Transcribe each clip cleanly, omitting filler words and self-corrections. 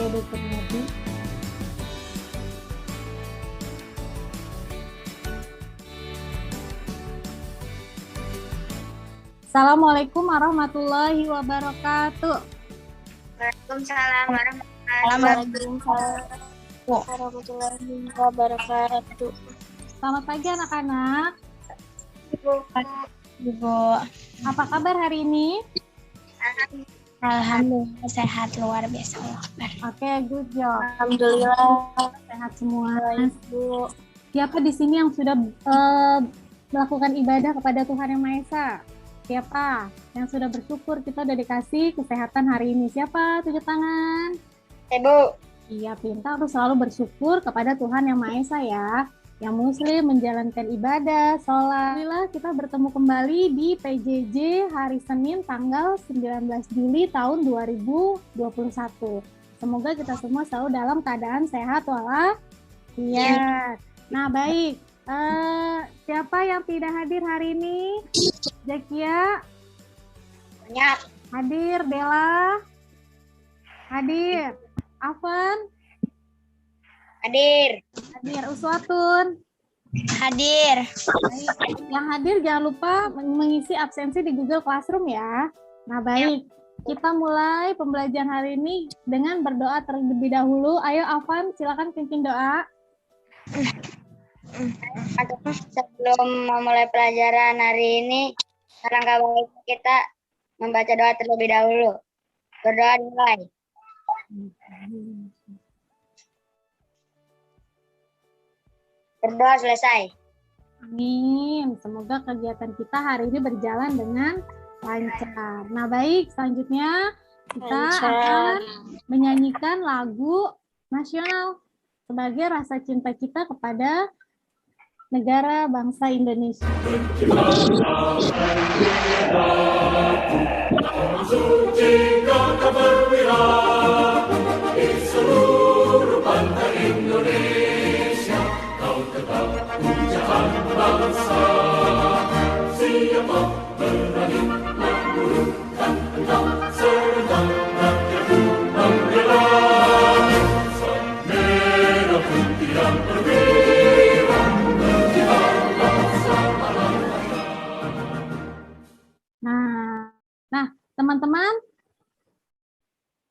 Dede Kurniadi. Assalamualaikum warahmatullahi wabarakatuh. Waalaikumsalam warahmatullahi wabarakatuh. Selamat pagi anak-anak. Ibu, Apa kabar hari ini? alhamdulillah sehat luar biasa. Oke, good job. Alhamdulillah Sehat semua. Ibu. Siapa di sini yang sudah melakukan ibadah kepada Tuhan Yang Maha Esa? Siapa yang sudah bersyukur kita udah dikasih kesehatan hari ini? Siapa? Tunjuk tangan. Ibu, Iya, pintar harus selalu bersyukur kepada Tuhan Yang Maha Esa ya. Yang muslim menjalankan ibadah, sholat. Alhamdulillah kita bertemu kembali di PJJ hari Senin tanggal 19 Juli tahun 2021. Semoga kita semua selalu dalam keadaan sehat walafiat. Nah, baik. Siapa yang tidak hadir hari ini? Zakia banyak. hadir, Bella hadir, Afan Hadir. hadir, Uswatun. Hadir. Baik. Yang hadir jangan lupa mengisi absensi di Google Classroom ya. Nah, baik. Kita mulai pembelajaran hari ini dengan berdoa terlebih dahulu. Ayo Afan, silakan pimpin doa. Sebelum memulai pelajaran hari ini, alangkah baik kita membaca doa terlebih dahulu. Berdoa dimulai. Berdoa selesai. Amin. Semoga kegiatan kita hari ini berjalan dengan lancar. Nah, baik. Selanjutnya kita akan menyanyikan lagu nasional sebagai rasa cinta kita kepada negara bangsa Indonesia. Nah, teman-teman,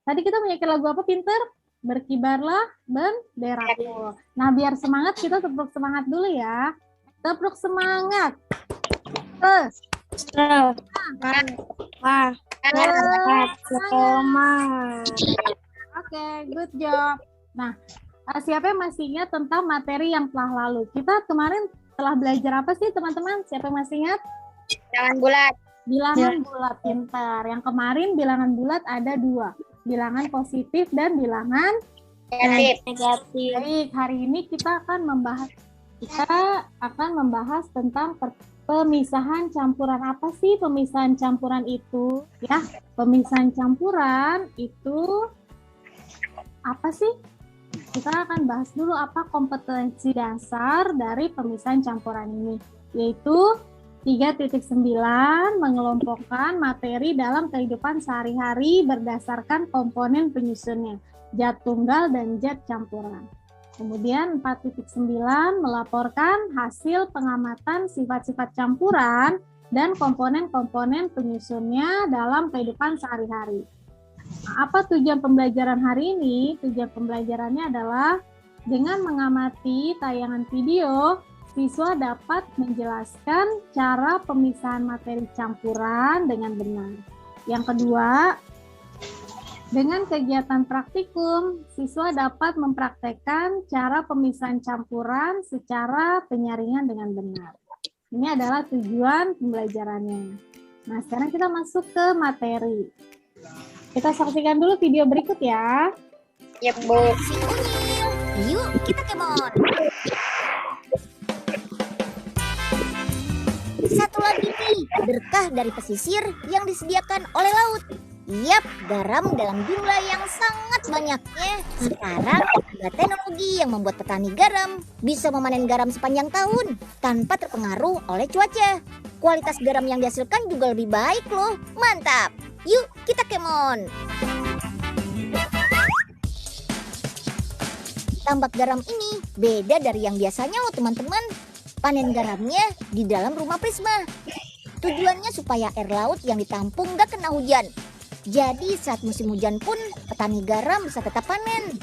tadi kita menyanyikan lagu apa, pinter? Berkibarlah benderaku. Nah, biar semangat, kita tepuk semangat dulu ya. Tepuk semangat. Oke, good job. Nah, siapa yang masih ingat tentang materi yang telah lalu? Kita kemarin telah belajar apa sih, teman-teman? Siapa yang masih ingat? Jangan bulat. Bilangan bulat, pintar. Yang kemarin bilangan bulat ada 2. Bilangan positif dan bilangan Negatif. baik. Hari ini kita akan membahas tentang pemisahan campuran. Apa sih pemisahan campuran itu? Ya, pemisahan campuran itu apa sih? Kita akan bahas dulu apa kompetensi dasar dari pemisahan campuran ini, yaitu 3.9 mengelompokkan materi dalam kehidupan sehari-hari berdasarkan komponen penyusunnya, zat tunggal dan zat campuran. Kemudian 4.9 melaporkan hasil pengamatan sifat-sifat campuran dan komponen-komponen penyusunnya dalam kehidupan sehari-hari. Nah, apa tujuan pembelajaran hari ini? Tujuan pembelajarannya adalah dengan mengamati tayangan video, siswa dapat menjelaskan cara pemisahan materi campuran dengan benar. Yang kedua, dengan kegiatan praktikum, siswa dapat mempraktekkan cara pemisahan campuran secara penyaringan dengan benar. Ini adalah tujuan pembelajarannya. Nah, sekarang kita masuk ke materi. Kita saksikan dulu video berikut ya. Ya, Bu. Yuk kita kemon. Satu lagi nih, berkah dari pesisir yang disediakan oleh laut. Yap, garam dalam jumlah yang sangat banyaknya. Sekarang ada teknologi yang membuat petani garam bisa memanen garam sepanjang tahun tanpa terpengaruh oleh cuaca. Kualitas garam yang dihasilkan juga lebih baik loh. Mantap. Yuk kita kemon. Tambak garam ini beda dari yang biasanya loh teman-teman. Panen garamnya di dalam rumah Prisma. Tujuannya supaya air laut yang ditampung gak kena hujan. Jadi saat musim hujan pun petani garam bisa tetap panen.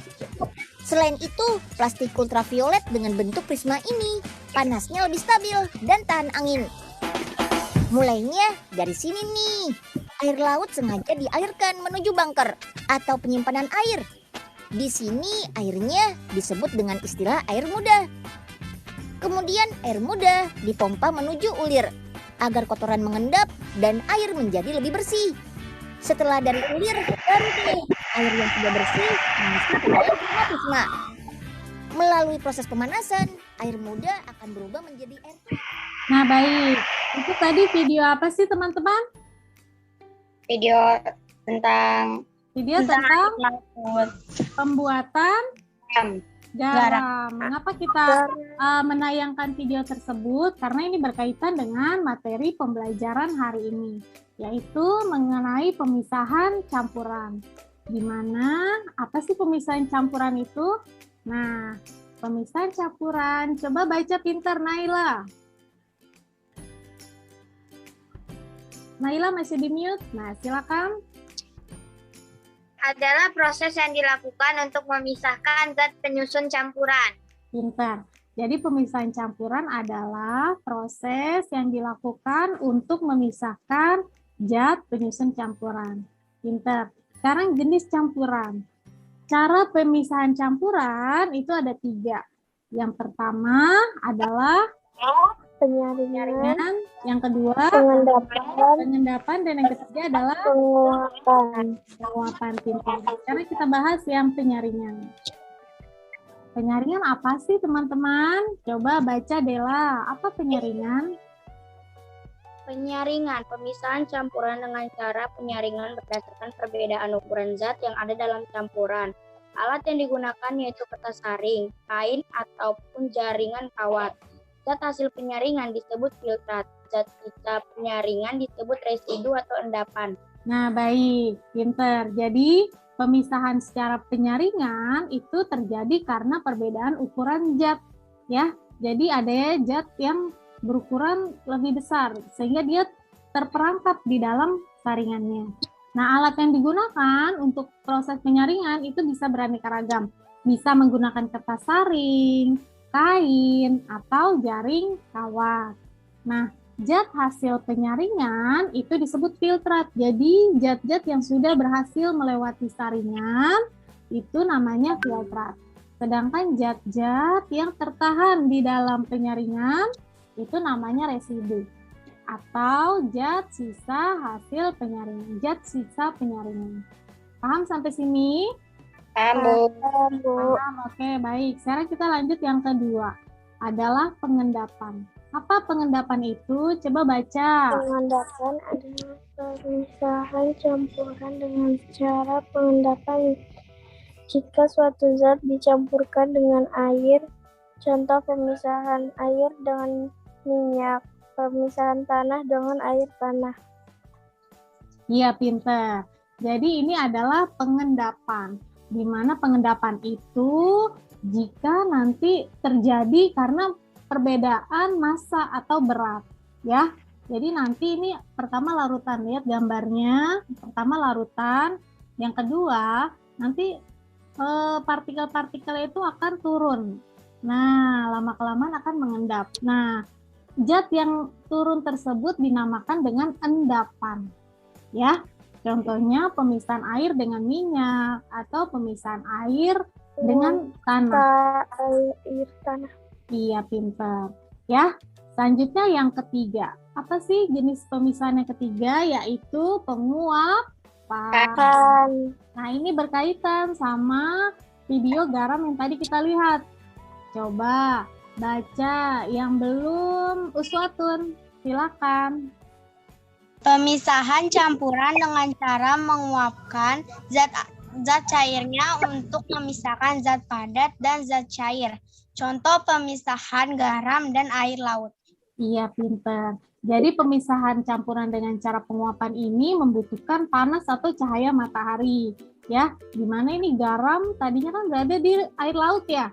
Selain itu, plastik ultraviolet dengan bentuk Prisma ini panasnya lebih stabil dan tahan angin. Mulainya dari sini nih. Air laut sengaja dialirkan menuju bunker atau penyimpanan air. Di sini airnya disebut dengan istilah air muda. Kemudian air muda dipompa menuju ulir agar kotoran mengendap dan air menjadi lebih bersih. Setelah dari ulir, baru deh air yang sudah bersih masuk ke dalam rumah Prisma. Melalui proses pemanasan, air muda akan berubah menjadi air tua. Nah, baik. Itu tadi video apa sih, teman-teman? Video tentang pembuatan garam. garam. Mengapa kita menayangkan video tersebut? Karena ini berkaitan dengan materi pembelajaran hari ini, yaitu mengenai pemisahan campuran. Di mana apa sih pemisahan campuran itu? Nah, pemisahan campuran, coba baca pintar Naila. Naila masih di mute. Nah, silakan. Adalah proses yang dilakukan untuk memisahkan zat penyusun campuran. Pintar. Jadi pemisahan campuran adalah proses yang dilakukan untuk memisahkan zat penyusun campuran. Pintar. Sekarang jenis campuran. Cara pemisahan campuran itu ada 3. Yang pertama adalah penyaringan, yang kedua pengendapan, dan yang ketiga adalah penguapan. Pintar. Sekarang kita bahas yang penyaringan. Penyaringan apa sih teman-teman? Coba baca Dela, apa penyaringan? Penyaringan, pemisahan campuran dengan cara penyaringan berdasarkan perbedaan ukuran zat yang ada dalam campuran. Alat yang digunakan yaitu kertas saring, kain, ataupun jaringan kawat. Zat hasil penyaringan disebut filtrat. Zat sisa penyaringan disebut residu atau endapan. Nah, baik, pinter. Jadi, pemisahan secara penyaringan itu terjadi karena perbedaan ukuran zat, ya. Jadi, ada zat yang berukuran lebih besar, sehingga dia terperangkap di dalam saringannya. Nah, alat yang digunakan untuk proses penyaringan itu bisa beraneka ragam. Bisa menggunakan kertas saring, kain, atau jaring kawat. Nah, zat hasil penyaringan itu disebut filtrat. Jadi, zat-zat yang sudah berhasil melewati saringan itu namanya filtrat. Sedangkan zat-zat yang tertahan di dalam penyaringan itu namanya residu atau zat sisa hasil penyaringan. Zat sisa penyaringan. Paham sampai sini? Paham, Bu. Paham, oke, baik. Sekarang kita lanjut yang kedua, adalah pengendapan. Apa pengendapan itu? Coba baca. Pengendapan adalah pemisahan campuran dengan cara pengendapan. Jika suatu zat dicampurkan dengan air, contoh pemisahan air dengan minyak, pemisahan tanah dengan air tanah. Iya, pintar. Jadi ini adalah pengendapan. Di mana pengendapan itu jika nanti terjadi karena perbedaan massa atau berat, ya. Jadi nanti ini pertama larutan, lihat gambarnya. Pertama larutan, yang kedua nanti partikel-partikel itu akan turun. Nah, lama-kelamaan akan mengendap. Nah, zat yang turun tersebut dinamakan dengan endapan. Ya, contohnya pemisahan air dengan minyak atau pemisahan air dengan tanah. Air tanah. Iya, pintar. Ya, selanjutnya yang ketiga. Apa sih jenis pemisahan yang ketiga? Yaitu penguapan. Nah, ini berkaitan sama video garam yang tadi kita lihat. Coba baca yang belum uswatun, silakan. Pemisahan campuran dengan cara menguapkan zat cairnya untuk memisahkan zat padat dan zat cair. Contoh pemisahan garam dan air laut. Iya, pintar. Jadi pemisahan campuran dengan cara penguapan ini membutuhkan panas atau cahaya matahari. Ya, di mana ini garam tadinya kan berada di air laut ya.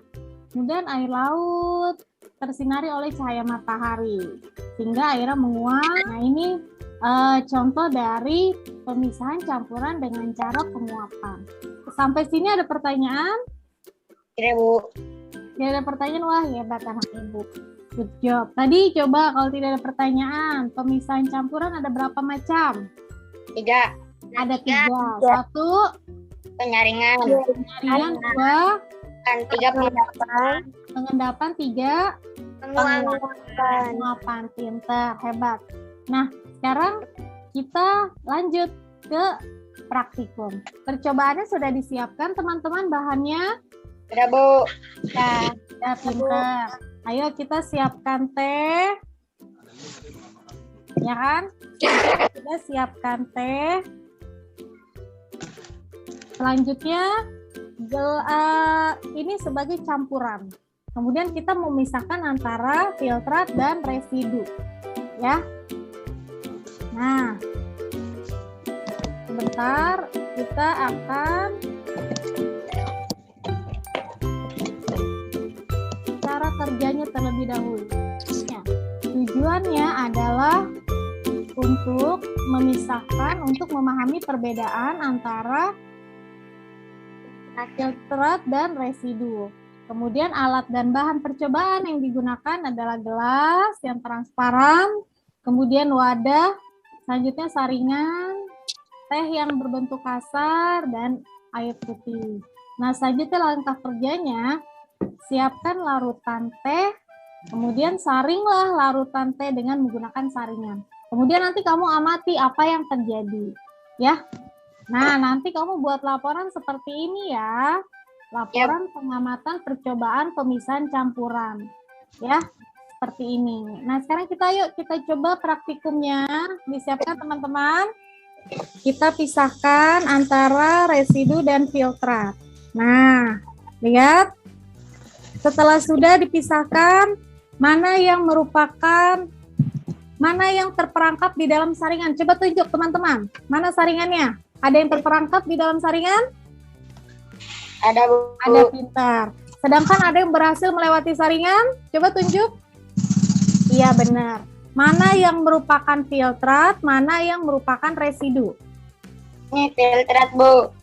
Kemudian air laut tersinari oleh cahaya matahari sehingga airnya menguap. Nah, ini contoh dari pemisahan campuran dengan cara penguapan. Sampai sini ada pertanyaan? Tidak, Bu. Tidak ada pertanyaan, wah hebat anak ibu. Good job. Tadi coba kalau tidak ada pertanyaan, pemisahan campuran ada berapa macam? 3. Ada 3. 1, Penyaringan. penyaringan. 2, 3 pengendapan. pengendapan. 3, penguapan. Pinter, hebat. Nah, sekarang kita lanjut ke praktikum. Percobaannya sudah disiapkan teman-teman bahannya? Sudah, Bu. Ya, pinter. Ayo kita siapkan teh. Ya kan? Kita siapkan teh. Selanjutnya, ini sebagai campuran. Kemudian kita memisahkan antara filtrat dan residu. Ya. Nah, sebentar kita akan cara kerjanya terlebih dahulu. Ya, tujuannya adalah untuk memisahkan, untuk memahami perbedaan antara filtrat dan residu. Kemudian alat dan bahan percobaan yang digunakan adalah gelas yang transparan, kemudian wadah, selanjutnya saringan, teh yang berbentuk kasar, dan air putih. Nah, selanjutnya langkah kerjanya, siapkan larutan teh, kemudian saringlah larutan teh dengan menggunakan saringan. Kemudian nanti kamu amati apa yang terjadi, ya. Nah, nanti kamu buat laporan seperti ini ya. Laporan pengamatan percobaan pemisahan campuran. Ya, seperti ini. Nah, sekarang kita coba praktikumnya. Disiapkan teman-teman. Kita pisahkan antara residu dan filtrat. Nah, lihat. Setelah sudah dipisahkan, mana yang terperangkap di dalam saringan? Coba tunjuk teman-teman. Mana saringannya? Ada yang terperangkap di dalam saringan? Ada, Bu. Ada, pintar. Sedangkan ada yang berhasil melewati saringan? Coba tunjuk. Iya, benar. Mana yang merupakan filtrat, mana yang merupakan residu? Ini filtrat, Bu.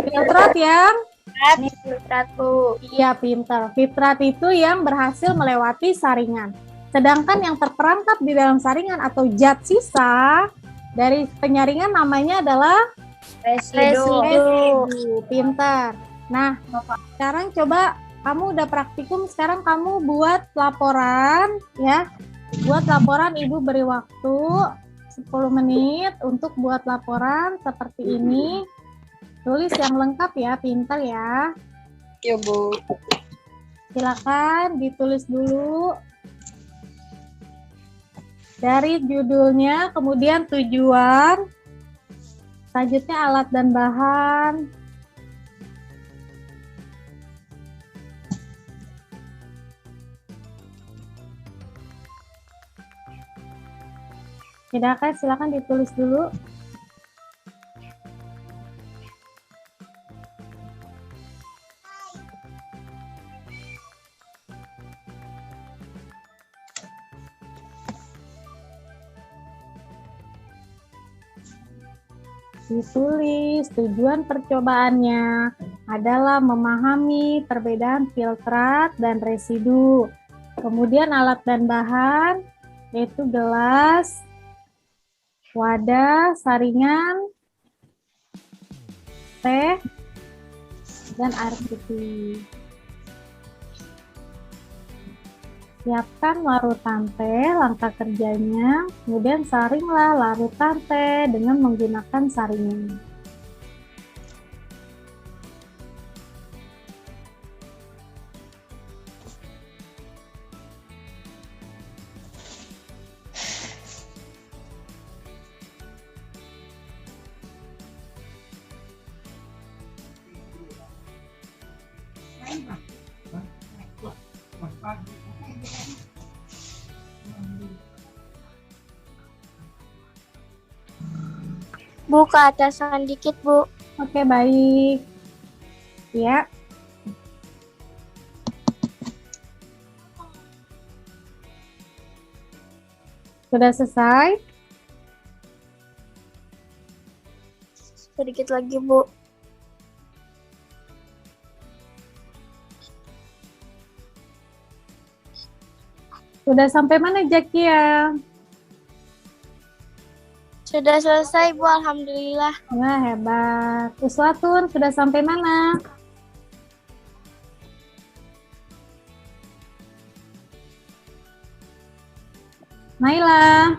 Filtrat yang? Ini filtrat, Bu. Iya, pintar. Filtrat itu yang berhasil melewati saringan. Sedangkan yang terperangkap di dalam saringan atau zat sisa dari penyaringan namanya adalah Residu. Pintar. Nah, sekarang coba kamu udah praktikum, sekarang kamu buat laporan ya. Buat laporan, Ibu beri waktu 10 menit untuk buat laporan seperti ini. Tulis yang lengkap ya, pintar ya. Ya, Bu. Silakan ditulis dulu. Dari judulnya, kemudian tujuan, selanjutnya alat dan bahan, silakan ditulis dulu. Ditulis tujuan percobaannya adalah memahami perbedaan filtrat dan residu. Kemudian alat dan bahan yaitu gelas, wadah, saringan, teh, dan air putih. Siapkan larutan teh, langkah kerjanya, kemudian saringlah larutan teh dengan menggunakan saringan. Bu, ke atasan dikit, Bu. Oke, baik. Ya. Sudah selesai? Sedikit lagi, Bu. Sudah sampai mana, Jakia? Sudah selesai, Bu. Alhamdulillah. Wah, hebat. Uswatun, sudah sampai mana? Naila.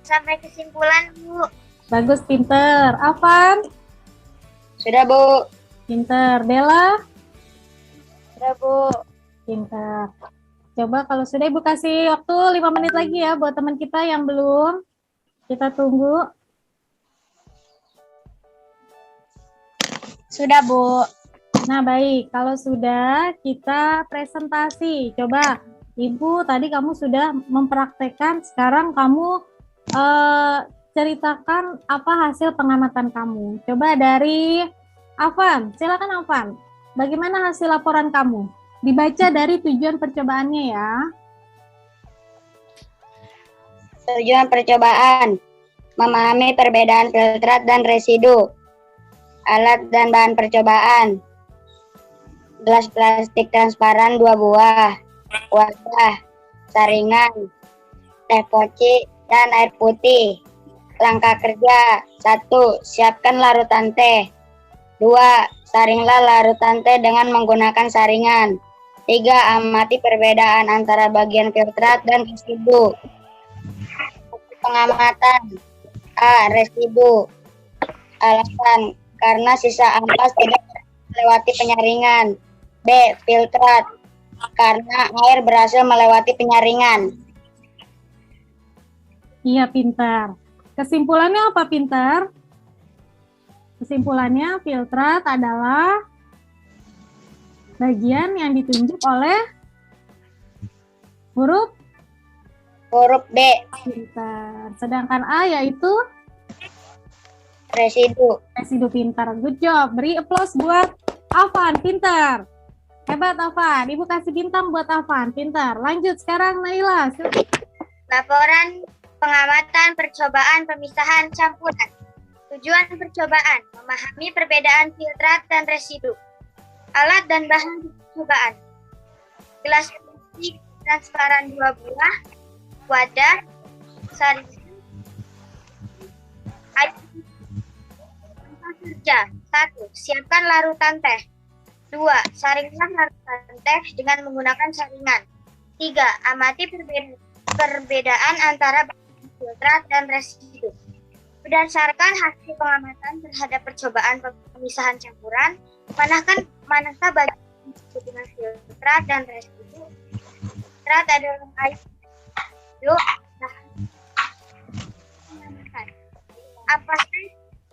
Sampai kesimpulan, Bu. Bagus, pinter. Afan? Sudah, Bu. Pinter. Bella? Sudah, Bu. Pinter. Coba kalau sudah Ibu kasih waktu 5 menit lagi ya buat teman kita yang belum. Kita tunggu. Sudah, Bu. Nah, baik. Kalau sudah, kita presentasi. Coba, Ibu tadi kamu sudah mempraktekkan, sekarang kamu ceritakan apa hasil pengamatan kamu. Coba dari Afan, silakan Afan. Bagaimana hasil laporan kamu? Dibaca dari tujuan percobaannya ya. Tujuan percobaan. Memahami perbedaan filtrat dan residu. Alat dan bahan percobaan. Gelas plastik transparan 2 buah. Wadah, saringan, teh poci, dan air putih. Langkah kerja. 1. Siapkan larutan teh. 2. Saringlah larutan teh dengan menggunakan saringan. 3. Amati perbedaan antara bagian filtrat dan residu. Pengamatan. A. Residu. Alasan, karena sisa ampas tidak melewati penyaringan. B. Filtrat, karena air berhasil melewati penyaringan. Iya, pintar. Kesimpulannya apa, pintar? Kesimpulannya, filtrat adalah bagian yang ditunjuk oleh huruf B. Pintar. Sedangkan A yaitu Residu. residu. Pintar. Good job. Beri applause buat Afan. Pintar. Hebat Afan. Ibu kasih bintang buat Afan. Pintar. Lanjut sekarang Naila. Laporan pengamatan percobaan pemisahan campuran. Tujuan percobaan, memahami perbedaan filtrat dan residu. Alat dan bahan percobaan. Gelas plastik transparan 2 buah. Wadah, saringan, air. Langkah kerja. 1. Siapkan larutan teh. 2. Saringlah larutan teh dengan menggunakan saringan. 3. Amati perbedaan antara bahan filtrat dan residu. Berdasarkan hasil pengamatan terhadap percobaan pemisahan campuran, manakah bagian yang disebut dengan filtrat dan residu? Filtrat adalah air.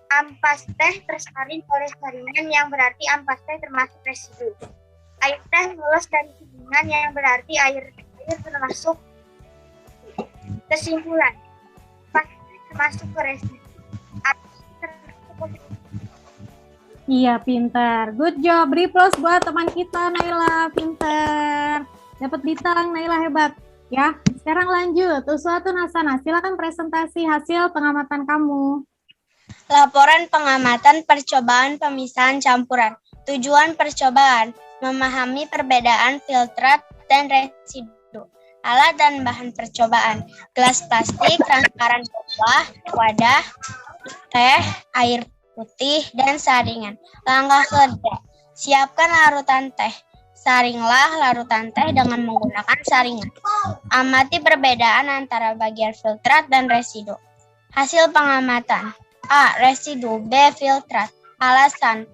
Ampas teh tersaring oleh saringan yang berarti ampas teh termasuk residu. Air teh lolos dari saringan yang berarti air termasuk. Kesimpulan, ampas teh termasuk ke residu. Iya, pintar. Good job. Beri plus buat teman kita Naila. Pintar. Dapat bintang, Naila hebat. Ya, sekarang lanjut. Uswatun Hasanah, silakan presentasi hasil pengamatan kamu. Laporan pengamatan percobaan pemisahan campuran. Tujuan percobaan, memahami perbedaan filtrat dan residu. Alat dan bahan percobaan. Gelas plastik transparan 2 buah, wadah, teh, air putih, dan saringan. Langkah kerja, siapkan larutan teh. Saringlah larutan teh dengan menggunakan saringan. Amati perbedaan antara bagian filtrat dan residu. Hasil pengamatan. A. Residu. B. Filtrat. Alasan,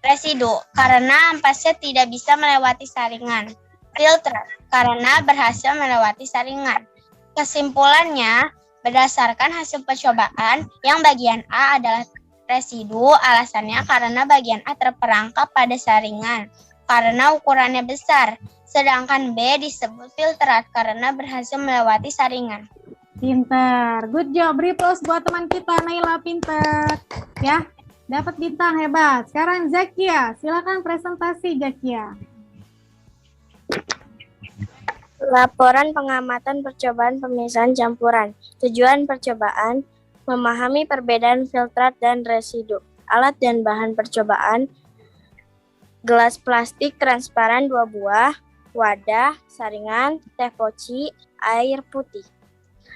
residu, karena ampasnya tidak bisa melewati saringan. Filtrat, karena berhasil melewati saringan. Kesimpulannya, berdasarkan hasil percobaan, yang bagian A adalah residu, alasannya karena bagian A terperangkap pada saringan, karena ukurannya besar. Sedangkan B disebut filtrat karena berhasil melewati saringan. Pintar. Good job. Beri plus buat teman kita Naila. Pintar. Ya, dapat bintang, hebat. Sekarang Zakia, silakan presentasi Zakia. Laporan pengamatan percobaan pemisahan campuran. Tujuan percobaan, memahami perbedaan filtrat dan residu. Alat dan bahan percobaan, gelas plastik transparan 2 buah, wadah, saringan, teh poci, air putih.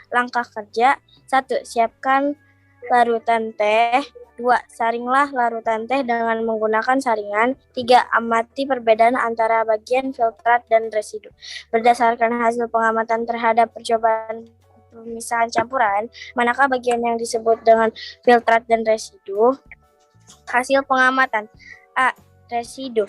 Langkah kerja, 1. Siapkan larutan teh. 2. Saringlah larutan teh dengan menggunakan saringan. 3. Amati perbedaan antara bagian filtrat dan residu. Berdasarkan hasil pengamatan terhadap percobaan pemisahan campuran, manakah bagian yang disebut dengan filtrat dan residu? Hasil pengamatan. A. Residu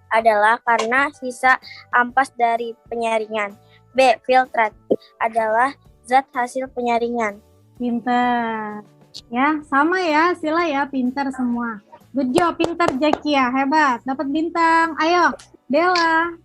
adalah karena sisa ampas dari penyaringan. B. Filtrat adalah zat hasil penyaringan. Pinter. Ya, sama ya, Sila ya, pinter semua. Good job, pinter Jakia, hebat. Dapat bintang. Ayo, Dela.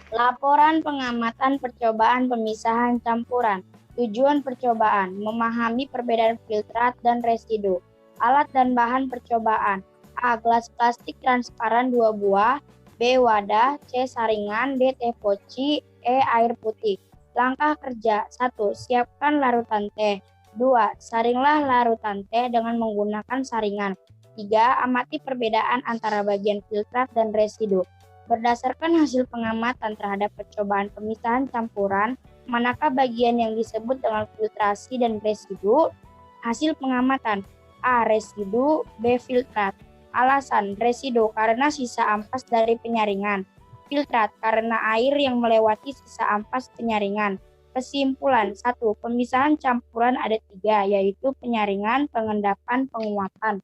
Laporan pengamatan percobaan pemisahan campuran. Tujuan percobaan, memahami perbedaan filtrat dan residu. Alat dan bahan percobaan. A. Gelas plastik transparan 2 buah. B. Wadah. C. Saringan. D. Teh poci. E. Air putih. Langkah kerja. 1. Siapkan larutan teh. 2. Saringlah larutan teh dengan menggunakan saringan. 3. Amati perbedaan antara bagian filtrat dan residu. Berdasarkan hasil pengamatan terhadap percobaan pemisahan campuran, manakah bagian yang disebut dengan filtrasi dan residu? Hasil pengamatan. A. Residu. B. Filtrat. Alasan, residu karena sisa ampas dari penyaringan. Filtrat karena air yang melewati sisa ampas penyaringan. Kesimpulan, 1. Pemisahan campuran ada 3, yaitu penyaringan, pengendapan, penguapan.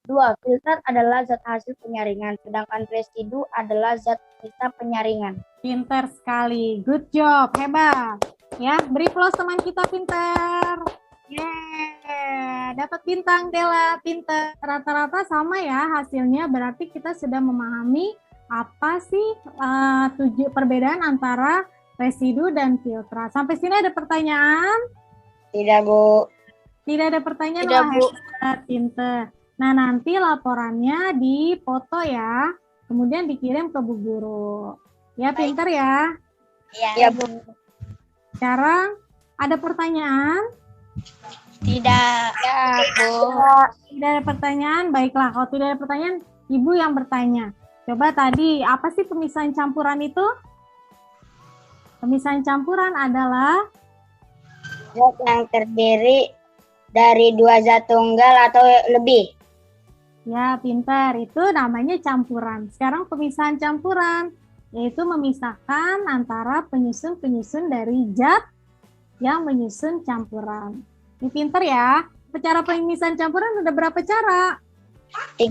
2. Filtrat adalah zat hasil penyaringan, sedangkan residu adalah zat sisa penyaringan. Pinter sekali. Good job, hebat. Ya, beri plus teman kita pinter. Yeah, dapat bintang Dela, pinter. Rata-rata sama ya hasilnya, berarti kita sudah memahami apa sih perbedaan antara residu dan filtrat. Sampai sini ada pertanyaan? Tidak, Bu. Tidak ada pertanyaan? Tidak, Wah, Bu. hebat, pinter. Nah, nanti laporannya dipoto ya, kemudian dikirim ke Bu Guru. Ya, pinter ya. Iya, Bu. Sekarang ada pertanyaan? Tidak. Ya, Bu. Tidak ada pertanyaan, baiklah. Kalau tidak ada pertanyaan, Ibu yang bertanya. Coba tadi, apa sih pemisahan campuran itu? Pemisahan campuran adalah Zat yang terdiri dari 2 zat tunggal atau lebih. ya pintar, itu namanya campuran. Sekarang pemisahan campuran, yaitu memisahkan antara penyusun-penyusun dari zat yang menyusun campuran. Ini pintar ya. Cara pemisahan campuran ada berapa cara? 3.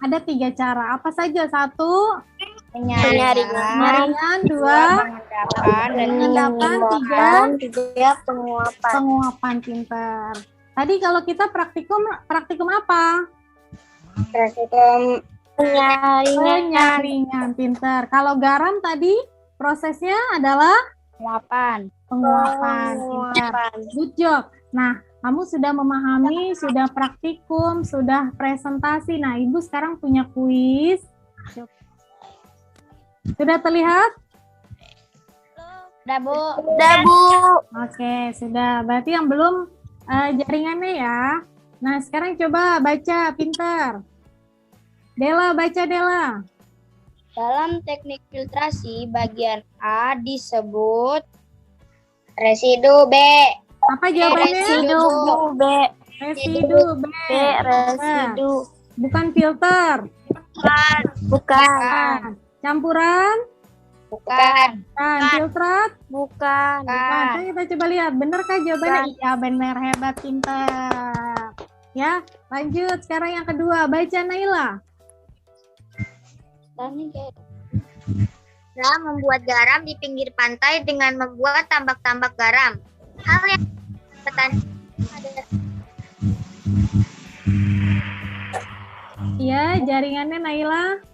Ada 3 cara. Apa saja? 1, Penyaringan. 2, Pengendapan, dan pengendapan, 3, 3. Penguapan. penguapan. Pintar. Tadi kalau kita praktikum apa? Praktikum Penyaringan. Pintar. Kalau garam tadi prosesnya adalah penguapan. penguapan. Pintar. Good job. Nah, kamu sudah memahami, sudah praktikum, sudah presentasi. Nah, Ibu sekarang punya kuis. Sudah terlihat? Udah, Bu. Udah, Bu. Oke, sudah. Berarti yang belum jaringannya ya. Nah, sekarang coba baca pintar. Dela, baca Dela. Dalam teknik filtrasi, bagian A disebut residu. B. Apa jawabannya? Residu, Bu. B. Residu. B. B. Residu. Bukan filter. Bukan. Campuran. Bukan. Filtrat. Bukan. Nah, kita coba lihat, benarkah jawabannya? Iya, benar, hebat, pintar. Ya, lanjut. Sekarang yang kedua, baca Naila. Dalam membuat garam di pinggir pantai dengan membuat tambak-tambak garam. Hal yang petani Iya, jaringannya Naila.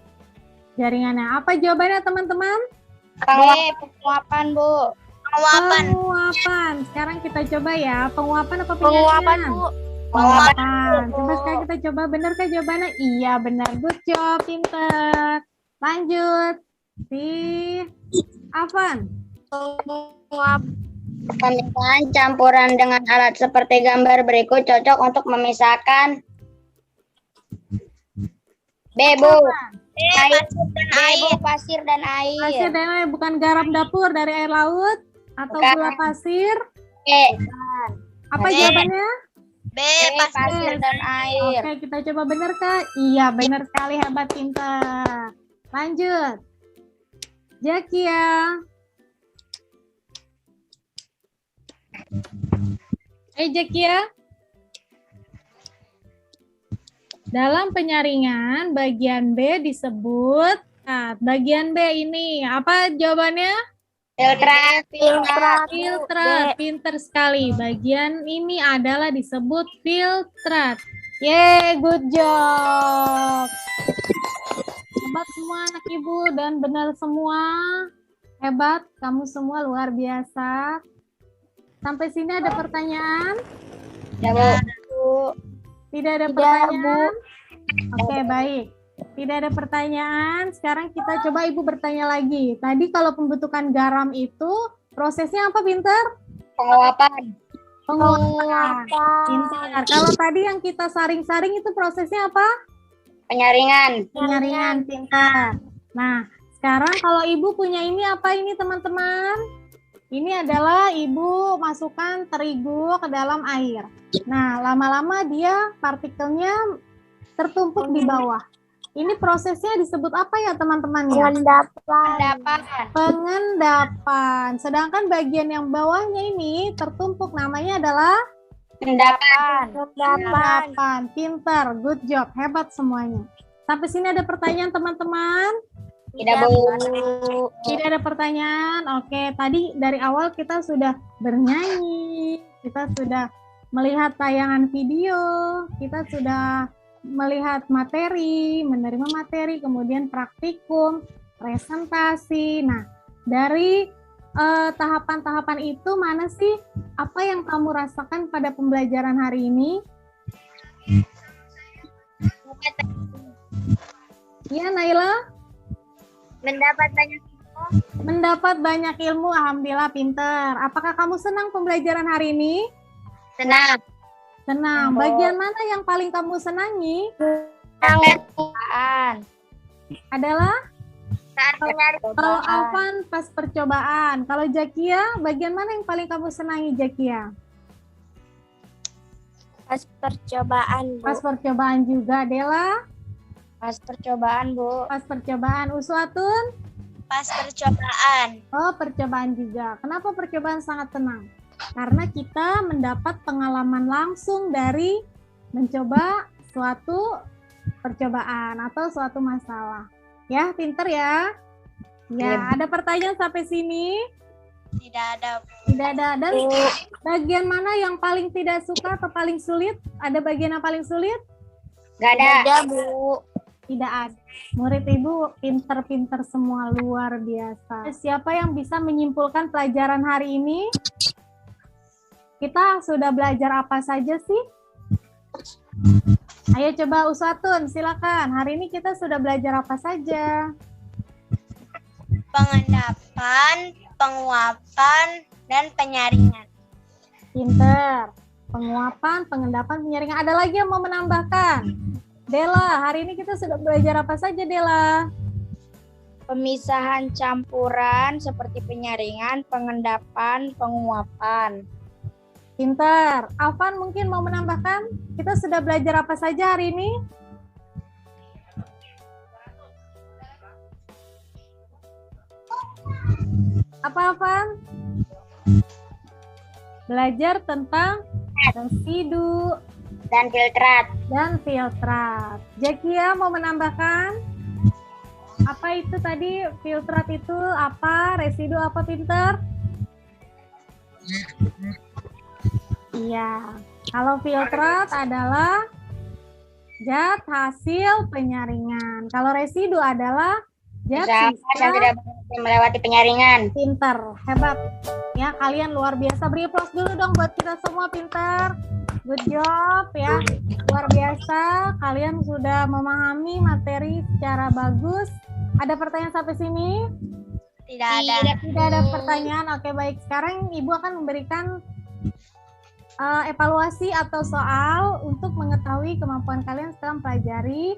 Jaringannya apa jawabannya teman-teman? penguapan, Bu. Penguapan. Sekarang kita coba ya, penguapan apa penyaringan? Penguapan, Bu. Penguapan. Coba sekarang kita coba, benarkah jawabannya? Iya, benar. Good job, pinter. Lanjut. Si Afan. Pemisahan campuran dengan alat seperti gambar berikut cocok untuk memisahkan pasir dan air. Pasir dan air, bukan garam dapur dari air laut atau Bukan. gula pasir. Apa B. jawabannya? Pasir dan air. Oke, kita coba benar Kak. Iya, benar sekali, hebat, pintar. Lanjut. Jakia. Jakia. Dalam penyaringan bagian B disebut, nah, bagian B ini apa jawabannya? Filtrat. Filtrat. Pinter sekali. Bagian ini adalah disebut filtrat. Yeay, good job. Hebat semua anak ibu dan benar semua. Hebat, kamu semua luar biasa. Sampai sini ada pertanyaan? Ya, Bu. Tidak ada pertanyaan? Oke, baik. Tidak ada pertanyaan. Sekarang kita coba Ibu bertanya lagi. Tadi kalau pembentukan garam itu prosesnya apa, Pinter? Penguapan. Penguapan. Pinter. Kalau tadi yang kita saring-saring itu prosesnya apa? Penyaringan. Penyaringan, pintar. Nah, sekarang kalau Ibu punya ini apa ini, teman-teman? Ini adalah Ibu masukkan terigu ke dalam air. Nah, lama-lama dia partikelnya tertumpuk di bawah. Ini prosesnya disebut apa ya, teman-teman ya? Pengendapan. Sedangkan bagian yang bawahnya ini tertumpuk namanya adalah endapan. Pintar, good job, hebat semuanya. Sampai sini ada pertanyaan, teman-teman? Tidak, Bu. Tidak ada pertanyaan. Oke, tadi dari awal kita sudah bernyanyi, kita sudah melihat tayangan video, kita sudah melihat materi, menerima materi, kemudian praktikum, presentasi. Nah, dari tahapan-tahapan itu mana sih apa yang kamu rasakan pada pembelajaran hari ini? Iya, Naila? Mendapat banyak ilmu, alhamdulillah, pinter. Apakah kamu senang pembelajaran hari ini? Senang. Senang. Bagian mana yang paling kamu senangi? Adalah? Kalau Alvan pas percobaan. Kalau Jakia, bagian mana yang paling kamu senangi, Jakia? Pas percobaan, Bu. Pas percobaan juga. Dela? Pas percobaan, Bu. Pas percobaan. Uswatun? Pas percobaan. Oh, percobaan juga. Kenapa percobaan sangat tenang? Karena kita mendapat pengalaman langsung dari mencoba suatu percobaan atau suatu masalah. Ya, pinter ya? Ya, ada pertanyaan sampai sini? Tidak ada. Tidak ada. Dan bagian mana yang paling tidak suka atau paling sulit? Ada bagian yang paling sulit? Gak ada. Bu. Tidak ada. Murid Ibu pinter-pinter semua, luar biasa. Siapa yang bisa menyimpulkan pelajaran hari ini? Kita sudah belajar apa saja sih? Ayo coba Uswatun, silakan. Hari ini kita sudah belajar apa saja? Pengendapan, penguapan, dan penyaringan. Pinter. Penguapan, pengendapan, penyaringan. Ada lagi yang mau menambahkan? Dela, hari ini kita sudah belajar apa saja, Dela? Pemisahan campuran seperti penyaringan, pengendapan, penguapan. Pinter. Afan mungkin mau menambahkan? Kita sudah belajar apa saja hari ini? Apa, Afan? Belajar tentang residu Dan filtrat. dan filtrat. Jakia mau menambahkan? Apa itu tadi? Filtrat itu apa? Residu apa, Pinter? Iya. Kalau filtrat adalah zat hasil penyaringan. Kalau residu adalah zat Yang sisa. tidak melewati penyaringan. Pinter, hebat. Ya, kalian luar biasa. Beri aplaus dulu dong buat kita semua, pinter. Good job ya. Luar biasa. Kalian sudah memahami materi secara bagus. Ada pertanyaan sampai sini? Tidak ada. Tidak ada pertanyaan. Oke, baik. Sekarang Ibu akan memberikan evaluasi atau soal untuk mengetahui kemampuan kalian setelah mempelajari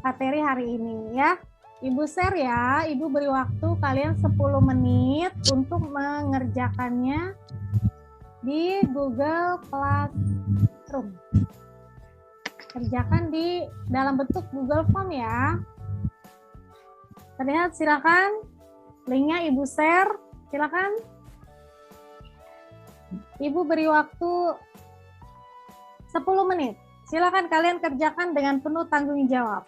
materi hari ini ya. Ibu share ya, Ibu beri waktu kalian 10 menit untuk mengerjakannya di Google Classroom. Kerjakan di dalam bentuk Google Form ya. Terlihat, silakan. Linknya Ibu share, silakan. Ibu beri waktu 10 menit. Silakan kalian kerjakan dengan penuh tanggung jawab.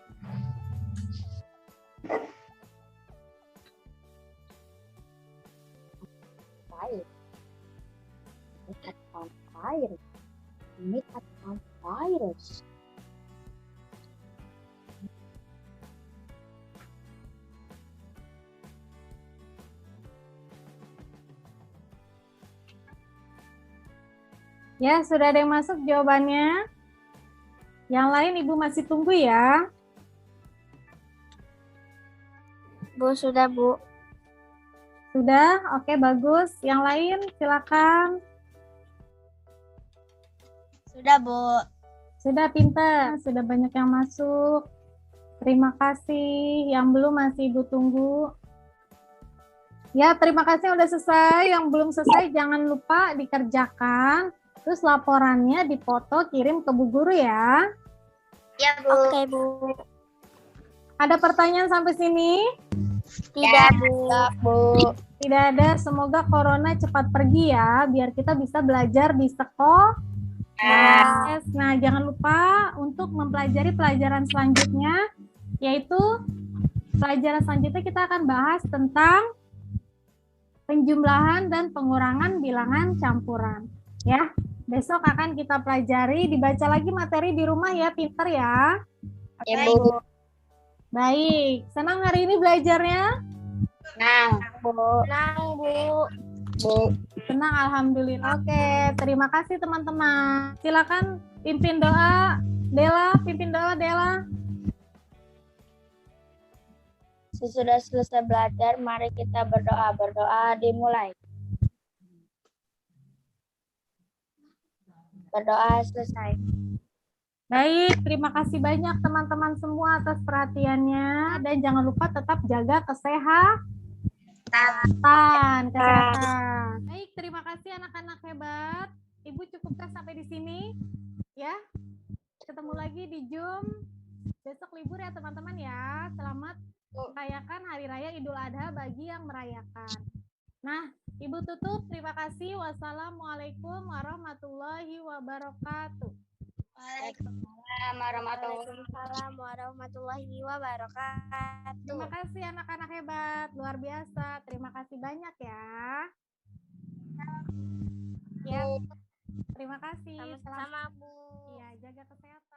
Ya, sudah ada yang masuk jawabannya. Yang lain Ibu masih tunggu ya. Bu, sudah Bu. Sudah? Oke, bagus. Yang lain silakan. Sudah, Bu. Sudah, pintar. Sudah banyak yang masuk. Terima kasih. Yang belum masih Ibu tunggu. Ya, terima kasih yang udah selesai. Yang belum selesai jangan lupa dikerjakan. Terus laporannya dipoto kirim ke Bu Guru ya. Ya, Bu. Oke, Bu. Ada pertanyaan sampai sini? Tidak, Bu. Bu. Tidak ada. Semoga corona cepat pergi ya, biar kita bisa belajar di sekolah. Nah, jangan lupa untuk mempelajari pelajaran selanjutnya, yaitu pelajaran selanjutnya kita akan bahas tentang penjumlahan dan pengurangan bilangan campuran. Ya, besok akan kita pelajari, dibaca lagi materi di rumah ya, pinter ya. Ya, Bu. Baik, senang hari ini belajarnya? Senang, Bu. Bu. Senang, alhamdulillah. Oke, terima kasih teman-teman. Silakan pimpin doa. Dela, pimpin doa, Dela. Sesudah selesai belajar, mari kita berdoa. Berdoa dimulai. Berdoa selesai. Baik, terima kasih banyak teman-teman semua atas perhatiannya. Dan jangan lupa tetap jaga kesehatan. Baik, terima kasih anak-anak hebat. Ibu cukupkan sampai di sini. Ya, ketemu lagi di Zoom. Besok libur ya teman-teman ya. Selamat merayakan Hari Raya Idul Adha bagi yang merayakan. Nah, Ibu tutup. Terima kasih. Wassalamualaikum warahmatullahi wabarakatuh. Waalaikumsalam warahmatullahi wabarakatuh. Terima kasih anak-anak hebat. Luar biasa. Terima kasih banyak ya. Ya. Terima kasih. Sama-sama, Bu. Iya, jaga kesehatan.